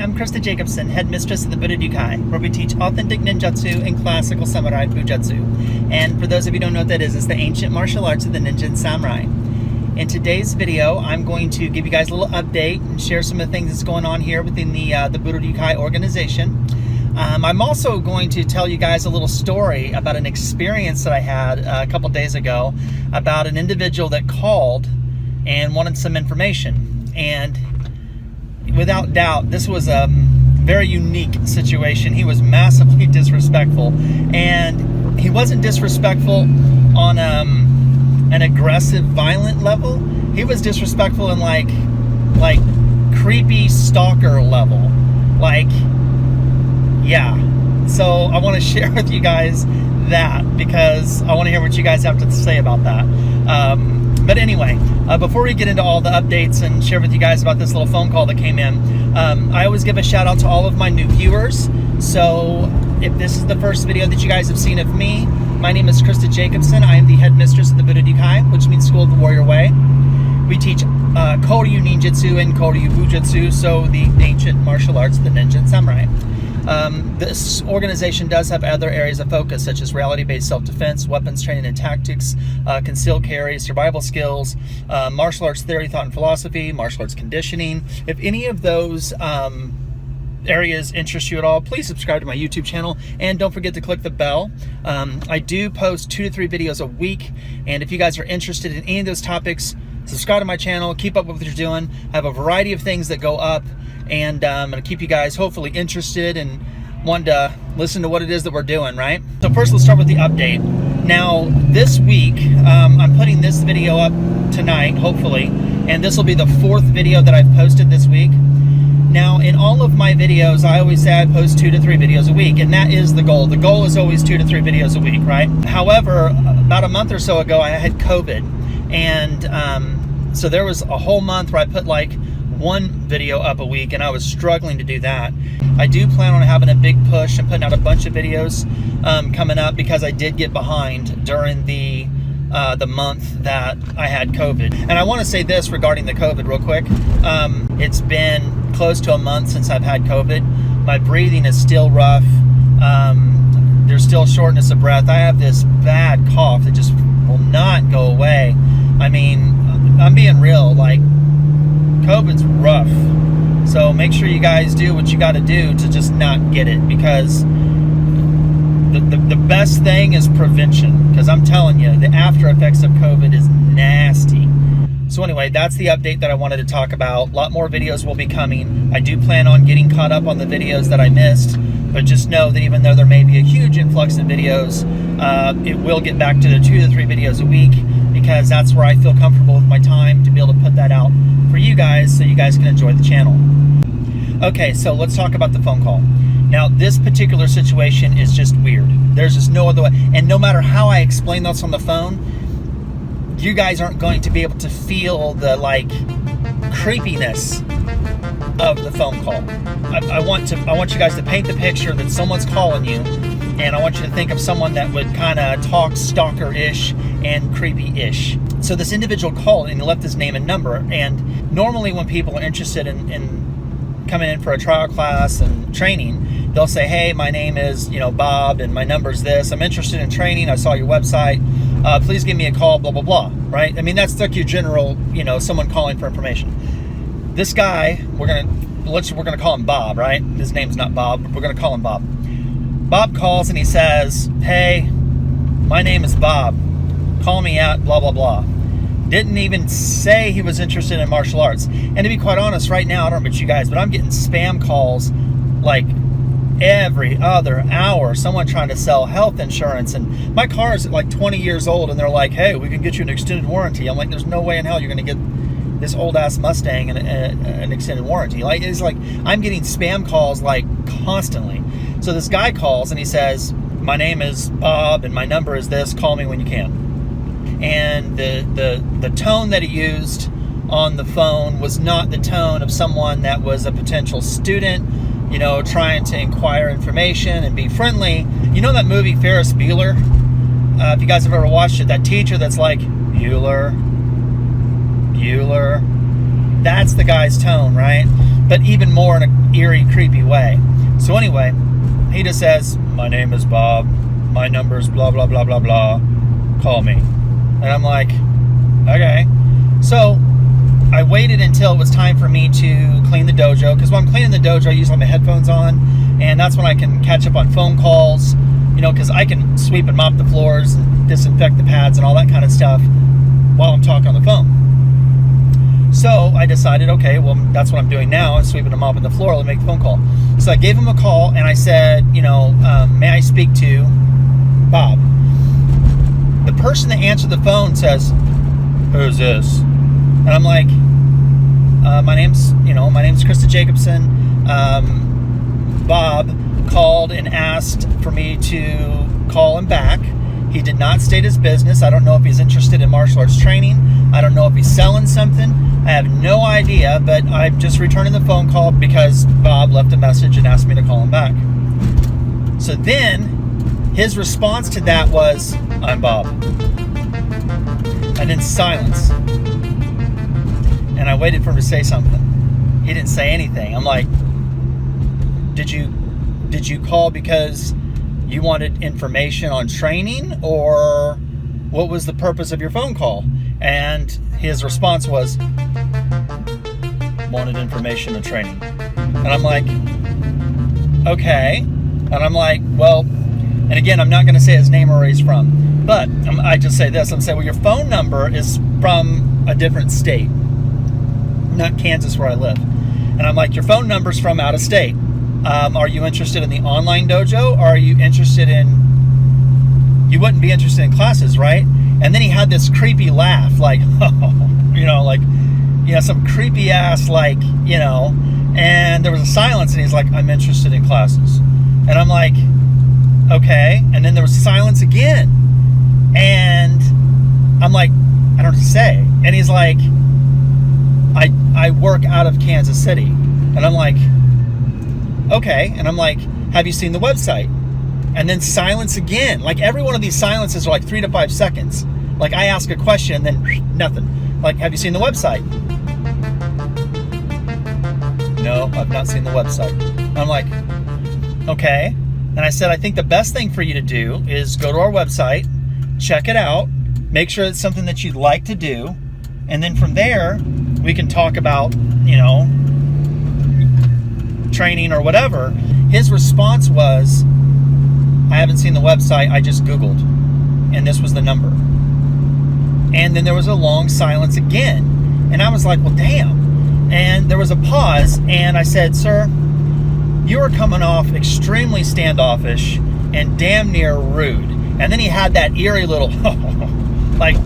I'm Christa Jacobson, headmistress of the Budo Ryu Kai, where we teach authentic ninjutsu and classical samurai Bujutsu. And for those of you who don't know what that is, it's the ancient martial arts of the ninja and samurai. In today's video, I'm going to give you guys a little update and share some of the things that's going on here within the Budo Ryu Kai organization. I'm also going to tell you guys a little story about an experience that I had a couple days ago about an individual that called and wanted some information. And without doubt, this was a very unique situation. He was massively disrespectful, and he wasn't disrespectful on an aggressive, violent level. He was disrespectful in like creepy stalker level. Yeah. So I want to share with you guys that because I want to hear what you guys have to say about that. But anyway, before we get into all the updates and share with you guys about this little phone call that came in, I always give a shout out to all of my new viewers. So if this is the first video that you guys have seen of me, my name is Christa Jacobson. I am the headmistress of the Budo Ryu Kai, which means School of the Warrior Way. We teach koryu ninjutsu and koryu bujutsu, so the ancient martial arts, the ninja and samurai. This organization does have other areas of focus, such as reality-based self-defense, weapons training and tactics, concealed carry, survival skills, martial arts theory, thought and philosophy, martial arts conditioning. If any of those areas interest you at all, please subscribe to my YouTube channel and don't forget to click the bell. I do post 2 to 3 videos a week, and if you guys are interested in any of those topics, subscribe to my channel, keep up with what you're doing. I have a variety of things that go up, and I'm going to keep you guys hopefully interested and wanting to listen to what it is that we're doing, right? So first, let's start with the update. Now, this week, I'm putting this video up tonight, hopefully, and this will be the 4th video that I've posted this week. Now, in all of my videos, I always say I post 2 to 3 videos a week, and that is the goal. The goal is always 2 to 3 videos a week, right? However, about a month or so ago, I had COVID, and so there was a whole month where I put like 1 video up a week, and I was struggling to do that. I do plan on having a big push and putting out a bunch of videos coming up, because I did get behind during the month that I had COVID. And I want to say this regarding the COVID real quick. It's been close to a month since I've had COVID. My breathing is still rough. There's still shortness of breath. I have this bad cough that just will not go away. I mean, I'm being real, like, COVID's rough. So make sure you guys do what you got to do to just not get it, because the best thing is prevention, because I'm telling you, the after effects of COVID is nasty. So anyway, that's the update that I wanted to talk about. A lot more videos will be coming. I do plan on getting caught up on the videos that I missed, but just know that even though there may be a huge influx in videos, it will get back to the 2 to 3 videos a week, because that's where I feel comfortable with my time to be able to put that out for you guys so you guys can enjoy the channel. Okay, so let's talk about the phone call. Now, this particular situation is just weird. There's just no other way. And no matter how I explain this on the phone, you guys aren't going to be able to feel the, like, creepiness of the phone call. I want you guys to paint the picture that someone's calling you, and I want you to think of someone that would kind of talk stalker-ish and creepy-ish. So this individual called and he left his name and number, and normally when people are interested in coming in for a trial class and training, they'll say, hey, my name is, Bob, and my number's this. I'm interested in training. I saw your website. Please give me a call, blah, blah, blah, right? I mean, that's like your general, someone calling for information. This guy, we're gonna call him Bob, right? His name's not Bob, but we're gonna call him Bob. Bob calls and he says, hey, my name is Bob. Call me at blah, blah, blah. Didn't even say he was interested in martial arts. And to be quite honest, right now, I don't know about you guys, but I'm getting spam calls like every other hour. Someone trying to sell health insurance, and my car is like 20 years old, and they're like, hey, we can get you an extended warranty. I'm like, there's no way in hell you're going to get this old ass Mustang and an extended warranty. Like, it's like I'm getting spam calls like constantly. So this guy calls and he says, my name is Bob and my number is this, call me when you can. And the tone that he used on the phone was not the tone of someone that was a potential student, trying to inquire information and be friendly. You know that movie Ferris Bueller? If you guys have ever watched it, that teacher that's like, Bueller. That's the guy's tone, right? but even more in an eerie, creepy way. So anyway, he just says, "My name is Bob. My number's blah, blah, blah, blah, blah. Call me." And I'm like, okay. So I waited until it was time for me to clean the dojo, because when I'm cleaning the dojo, I usually have my headphones on, and that's when I can catch up on phone calls, you know, because I can sweep and mop the floors and disinfect the pads and all that kind of stuff while I'm talking on the phone. So I decided, okay, well, that's what I'm doing now, is sweeping and mopping the floor. Let me make the phone call. So I gave him a call, and I said, you know, may I speak to Bob? The person that answered the phone says, "Who's this?" And I'm like, my name's Christa Jacobson. Bob called and asked for me to call him back. He did not state his business. I don't know if he's interested in martial arts training. I don't know if he's selling something. I have no idea, but I'm just returning the phone call because Bob left a message and asked me to call him back. So then his response to that was, "I'm Bob." And then silence. And I waited for him to say something. He didn't say anything. I'm like, did you call because you wanted information on training, or what was the purpose of your phone call? And his response was, "Wanted information on training." And I'm like, okay. And I'm like, well, and again, I'm not going to say his name or where he's from, but I just say this. I'm saying, well, your phone number is from a different state, not Kansas where I live. And I'm like, your phone number's from out of state. Are you interested in the online dojo, or are you interested in, you wouldn't be interested in classes, right? And then he had this creepy laugh, like, some creepy ass, like, and there was a silence, and he's like, "I'm interested in classes." And I'm like, okay. And then there was silence again. And I'm like, I don't know what to say. And he's like, I work out of Kansas City. And I'm like, okay. And I'm like, have you seen the website? And then silence again. Like, every one of these silences are like 3 to 5 seconds. Like, I ask a question and then nothing. Like, have you seen the website? No, I've not seen the website. I'm like, okay. And I said, I think the best thing for you to do is go to our website, check it out, make sure it's something that you'd like to do, and then from there, we can talk about, training or whatever. His response was, I haven't seen the website, I just Googled, and this was the number. And then there was a long silence again, and I was like, well, damn. And there was a pause, and I said, "Sir, you are coming off extremely standoffish and damn near rude." And then he had that eerie little, like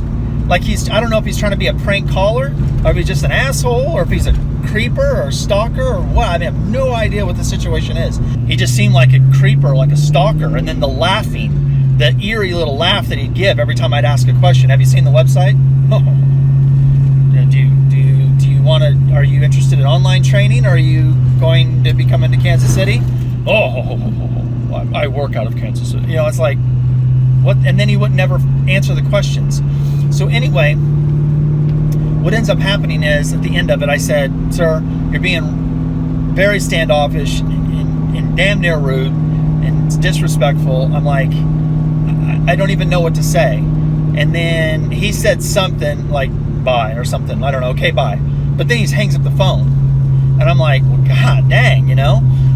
he's, I don't know if he's trying to be a prank caller, or if he's just an asshole, or if he's a creeper or a stalker or what. I have no idea what the situation is. He just seemed like a creeper, like a stalker. And then the laughing, the eerie little laugh that he'd give every time I'd ask a question. Have you seen the website? Do you want to, are you interested in online training? Or are you going to be coming to Kansas City? I work out of Kansas City. It's like, what? And then he would never answer the questions. So anyway, what ends up happening is, at the end of it, I said, "Sir, you're being very standoffish and damn near rude and it's disrespectful." I'm like, I don't even know what to say. And then he said something like, "Bye," or something. I don't know. Okay, bye. But then he hangs up the phone. And I'm like, well, god dang,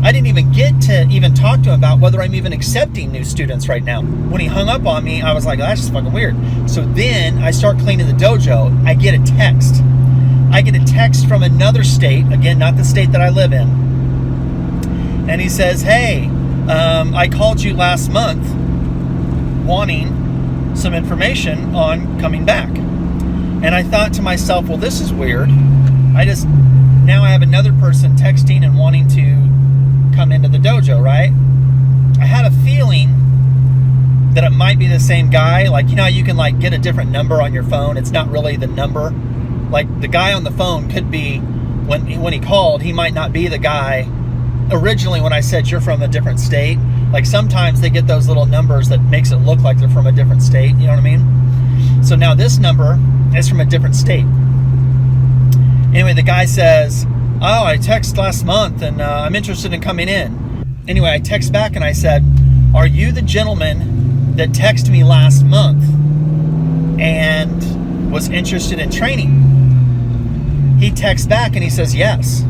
I didn't even get to even talk to him about whether I'm even accepting new students right now. When he hung up on me, I was like, that's just fucking weird. So then I start cleaning the dojo. I get a text. I get a text from another state, again, not the state that I live in. And he says, "Hey, I called you last month wanting some information on coming back." And I thought to myself, well, this is weird. Now I have another person texting and wanting to come into the dojo, right? I had a feeling that it might be the same guy. Like, how you can like get a different number on your phone. It's not really the number. Like, the guy on the phone could be, when he called, he might not be the guy originally when I said you're from a different state. Like, sometimes they get those little numbers that makes it look like they're from a different state. You know what I mean? So now this number is from a different state. Anyway, the guy says, oh, I texted last month and I'm interested in coming in. Anyway, I text back and I said, are you the gentleman that texted me last month and was interested in training? He texts back and he says, yes.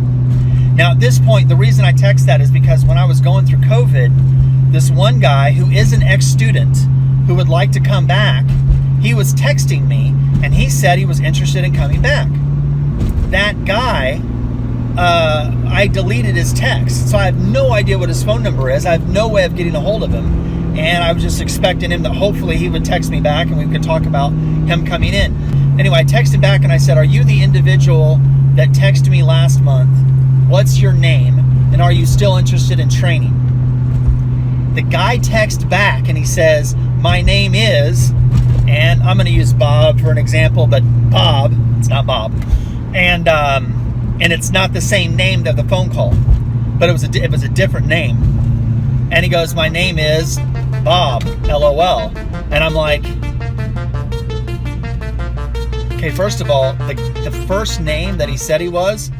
Now at this point, the reason I text that is because when I was going through COVID, this one guy who is an ex-student who would like to come back, he was texting me and he said he was interested in coming back. That guy, I deleted his text, so I have no idea what his phone number is. I have no way of getting a hold of him, and I was just expecting him that hopefully he would text me back and we could talk about him coming in. Anyway, I texted back and I said, are you the individual that texted me last month? What's your name? And are you still interested in training? The guy texts back and he says, my name is, and I'm going to use Bob for an example, but Bob, it's not Bob. And it's not the same name of the phone call, but it was a different name. And he goes, my name is Bob, LOL. And I'm like, okay, first of all, the first name that he said he was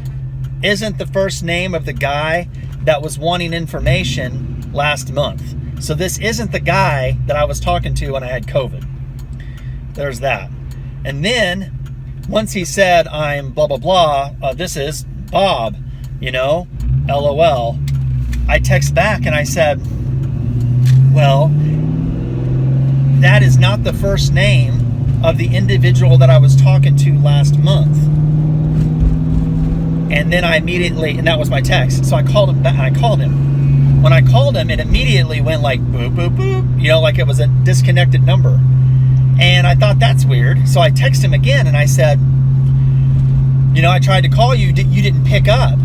isn't the first name of the guy that was wanting information last month. So this isn't the guy that I was talking to when I had COVID. There's that. And then once he said, I'm blah, blah, blah, this is Bob, LOL, I text back and I said, well, that is not the first name of the individual that I was talking to last month. And then I immediately, and that was my text. So I called him back, and I called him. When I called him, it immediately went like boop, boop, boop, like it was a disconnected number. And I thought, that's weird. So I texted him again and I said, I tried to call you, you didn't pick up.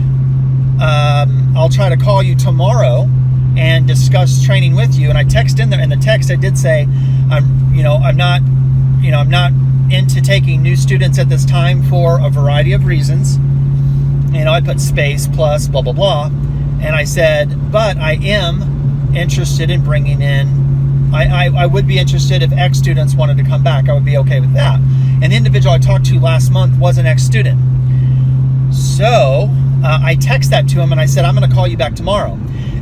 I'll try to call you tomorrow and discuss training with you. And I texted in there, in the text I did say, I'm not into taking new students at this time for a variety of reasons. I put space plus blah, blah, blah. And I said, but I am interested in bringing in, I would be interested if ex-students wanted to come back. I would be okay with that. And the individual I talked to last month was an ex-student. So I text that to him and I said, I'm going to call you back tomorrow.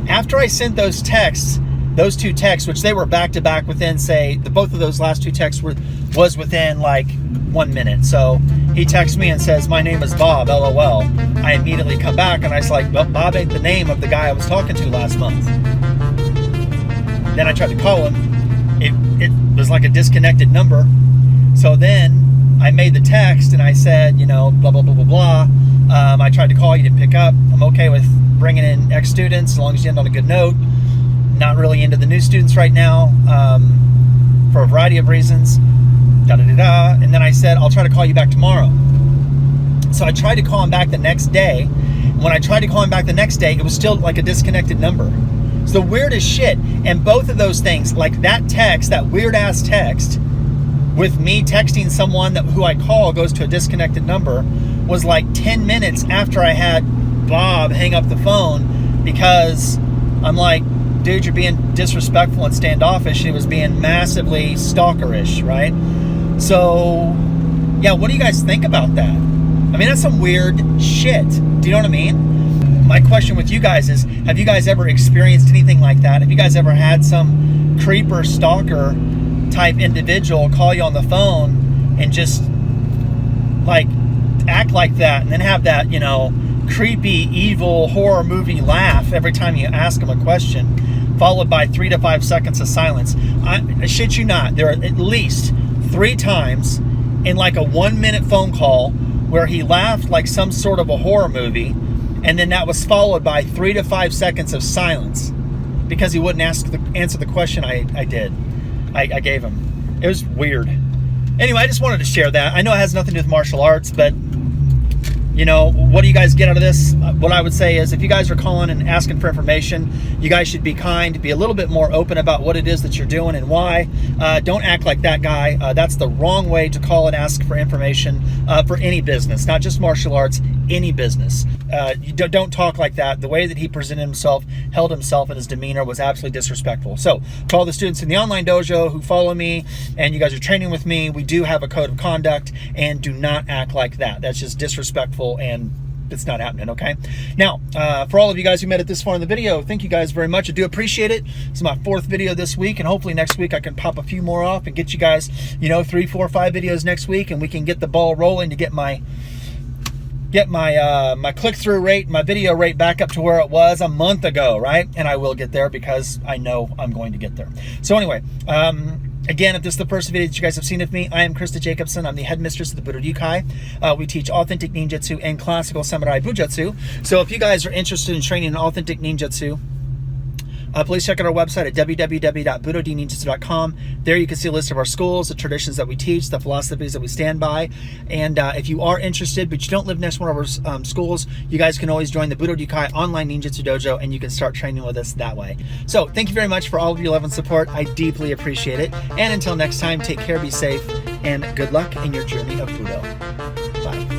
After I sent those texts, those two texts, which they were back to back within, say, both of those last two texts was within like 1 minute. So he texts me and says, my name is Bob, LOL. I immediately come back and I was like, well, Bob ain't the name of the guy I was talking to last month. Then I tried to call him. It was like a disconnected number. So then I made the text and I said, blah, blah, blah, blah, blah. I tried to call, you didn't pick up. I'm okay with bringing in ex-students as long as you end on a good note. Not really into the new students right now for a variety of reasons. Da-da-da-da. And then I said, I'll try to call you back tomorrow. So I tried to call him back the next day. When I tried to call him back the next day, it was still like a disconnected number. It's the weirdest shit. And both of those things, like that text, that weird ass text, with me texting someone who I call goes to a disconnected number, was like 10 minutes after I had Bob hang up the phone, because I'm like, dude, you're being disrespectful and standoffish. He was being massively stalkerish, right? So, yeah, what do you guys think about that? I mean, that's some weird shit. Do you know what I mean? My question with you guys is, have you guys ever experienced anything like that? Have you guys ever had some creeper stalker type individual call you on the phone and just like act like that, and then have that, creepy, evil horror movie laugh every time you ask them a question, followed by 3 to 5 seconds of silence? I shit you not, there are at least 3 times in like a 1 minute phone call where he laughed like some sort of a horror movie, and then that was followed by 3 to 5 seconds of silence because he wouldn't answer the question I gave him. It was weird. Anyway, I just wanted to share that. I know it has nothing to do with martial arts, but what do you guys get out of this? What I would say is, if you guys are calling and asking for information, you guys should be kind, be a little bit more open about what it is that you're doing and why. Don't act like that guy. That's the wrong way to call and ask for information for any business, not just martial arts, any business. You don't talk like that. The way that he presented himself, held himself, and his demeanor was absolutely disrespectful. So, to all the students in the online dojo who follow me and you guys are training with me, we do have a code of conduct, and do not act like that. That's just disrespectful and it's not happening, okay? Now, for all of you guys who made it this far in the video, thank you guys very much. I do appreciate it. This is my 4th video this week, and hopefully next week I can pop a few more off and get you guys, you know, 3, 4, 5 videos next week, and we can get the ball rolling to get my my click-through rate, my video rate back up to where it was a month ago, right? And I will get there because I know I'm going to get there. So anyway, again, if this is the first video that you guys have seen of me, I am Christa Jacobson. I'm the headmistress of the Budo Ryu Kai. We teach authentic ninjutsu and classical samurai bujutsu. So if you guys are interested in training in authentic ninjutsu, please check out our website at www.budodninjutsu.com. There you can see a list of our schools, the traditions that we teach, the philosophies that we stand by. And if you are interested, but you don't live next to one of our schools, you guys can always join the Budo Ryu Kai online ninjutsu dojo, and you can start training with us that way. So thank you very much for all of your love and support. I deeply appreciate it. And until next time, take care, be safe, and good luck in your journey of Budo. Bye.